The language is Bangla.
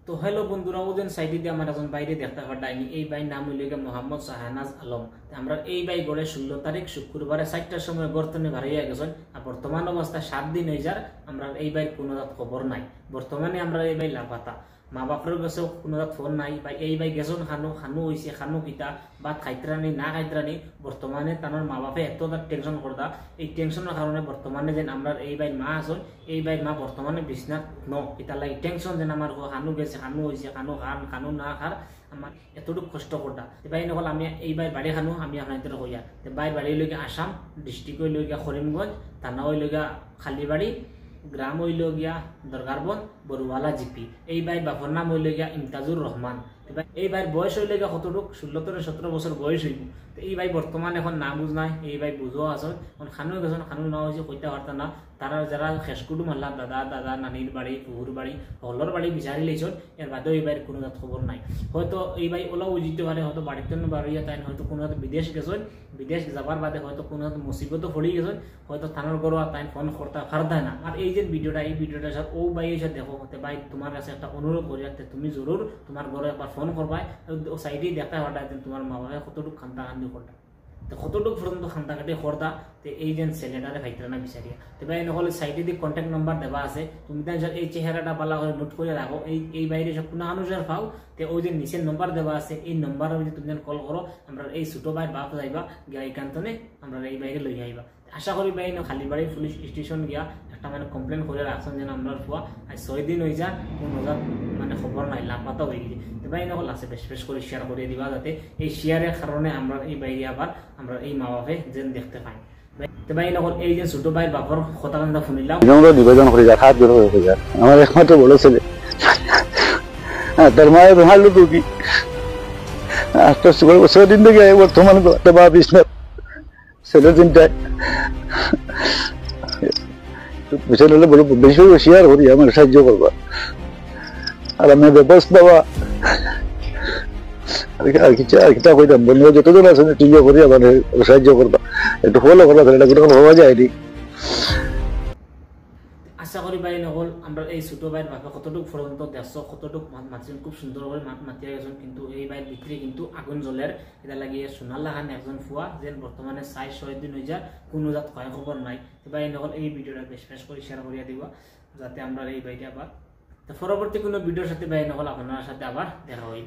তো হ্যালো বন্ধুরা, ওজন সাইডে দিয়ে আমার একজন বাইরে দেখতে পারলাম। এই ভাই নাম হইল মোহাম্মদ শাহনাজ আলম। আমরা এই ভাই গড়ে 16 তারিখ শুক্রবারে 4টার সময় বর্তমানে ভাড়াইয়া গেছেন। আর বর্তমান অবস্থা 7 দিন হয়ে যার আমরা এই ভাই কোনো খবর নাই। বর্তমানে আমরা এই ভাই লাপাতা, মা বাপের কাছেও কোনো ফোন নাই। বা এই ভাই গেছেন খানু হয়েছে, খানু কিতা বাদ খাইতরানি না খাইতরানি। বর্তমানে তার মা বাপে এত টেনশন করতা, এই টেনশনের কারণে বর্তমানে যেন আমরা এই ভাই মা আসুন, এই ভাই মা বর্তমানে বিছনাত এটা লাগে টেনশন যেন আমার খানু গেছে, খানু হয়েছে, খানু খান খানু না খার আমার এতটুকু কষ্ট করতা। ভাই নকল আমি এই ভাই বাড়ি খানু আমি আপনাদের হইয়া ভাই বাড়ি লইগে আসাম ডিস্ট্রিক্ট হইল গিয়া করিমগঞ্জ, থানা হইল গিয়া খালিবাড়ি, গ্রাম হইল গিয়া দরগারবন, বরুয়ালা জিপি। এই ভাই বাপর নাম হইল গিয়া ইমতাজুর রহমান। এই ভাইয়ের বয়স হইলে গিয়া কতটুক 16 থেকে 17 বছর বয়স হইব। এই ভাই বর্তমান এখন না বুঝ নাই, এই ভাই বুঝো আসন এখন খানু গেছেন, খানু না হয়েছে কইতে পারত না। তারা যারা খেসকুটু মারলা দাদা দাদা নানির বাড়ি পুহুর বাড়ি হলর বাড়ি বিচারি লেছেন, এর বাদেও এই ভাইয়ের কোনো খবর নাই। হয়তো এই ভাই ওলাও বুঝতে পারে, হয়তো বাড়িতে বাড়িয়া তাই হয়তো কোনো বিদেশ গেছেন, বিদেশ যাবার বাদে হয়তো কোনো মুসিবতও পড়ে গেছেন, হয়তো থানার গড় তাই ফোন করতে পারতায় না। আর এই যে ভিডিওটা, এই ভিডিওটা স্যার ও ভাই এসে দেখো হতে ভাই তোমার কাছে একটা অনুরোধ করি রাখতে, তুমি জরুর তোমার ঘরে একবার ফোন করবাই, ও সাইডেই দেখা হঠাৎ তোমার মা বাবা কতটুকু খান্তা খান্দি করতা, তো কতটুকু পর্যন্ত খান্তা কাটি করতা। তো এই যে ছেলেটারে ভাইতরা না বিচারিয়া তো ভাই নহলে সাইডে দিয়ে কন্ট্যাক্ট নাম্বার দেওয়া আছে, তুমি তাই এই চেহারাটা পালা করে নোট করে রাখো। এই বাইরে সব কোনো অনুসার পাও, তো ওই যে নিচের নম্বর দেওয়া আছে, এই নম্বরে যদি তুমি কল করো আমরা এই ছোটো ভাই বাপ যাইবা গিয়া এই কান্তনে আমরা এই বাইরে লই আইবা। আশা করি ভাই খালিবাড়ি পুলিশ স্টেশন গিয়া একটা মানে কমপ্লেন করে রাখছেন যেন আমরা ফুয়া আজ 6 দিন হয়ে যা কোন মানে খবর নাই, লাপাতা হয়ে গেছে। তো ভাই নকল আছে বেশ বেশ করে শেয়ার করে দিবা, যাতে এই শেয়ারের কারণে আমরা এই বাইরে আবার আমরা এই মা বাপে যেন দেখতে পাই। তো ভাই নকল এই যে ছোট ভাই বাপর কথা কান্দা শুনিলাম, নিবেদন করে যা হাত ধরে হয়ে যায় আমার একমাত্র বড় ছেলে। তার মায়ের হারলো তো কি আস্তে আস্তে করে 6 দিন থেকে বর্তমান বা বিছনা ছেলে দিনটায় বিষয় হলে বলো বেশি শেয়ার করি আমার সাহায্য করবা। আর আমি ব্যবস্থা বা আর কিতা কইতাম বন্ধু যতজন আছেন ঠিক করি আমার সাহায্য করবা, একটু ফলো করবা, এটা কোনো হওয়া যায়নি। আশা করি ভাই নকল আমরা এই ছোট ভাইয়ের বাপে কতটুকু পর্যন্ত দেখছো, কতটুকু মাতিছেন, খুব সুন্দর করে মাতিয়া গেছেন। কিন্তু এই ভাইয়ের ভিতরে কিন্তু আগুন জ্বলের, এটা লাগিয়ে সোনাল্লা খান একজন ফুয়া যেন বর্তমানে 4-6 দিন হয়ে যায় কোনো জাত ভয় খবর নাই। ভাই নকল এই ভিডিওটা বেশ বেশ করে শেয়ার করিয়া দিবা, যাতে আমরা এই ভাইটা আবার পরবর্তী কোনো ভিডিওর সাথে ভাই নকল আপনার সাথে আবার দেখা হই।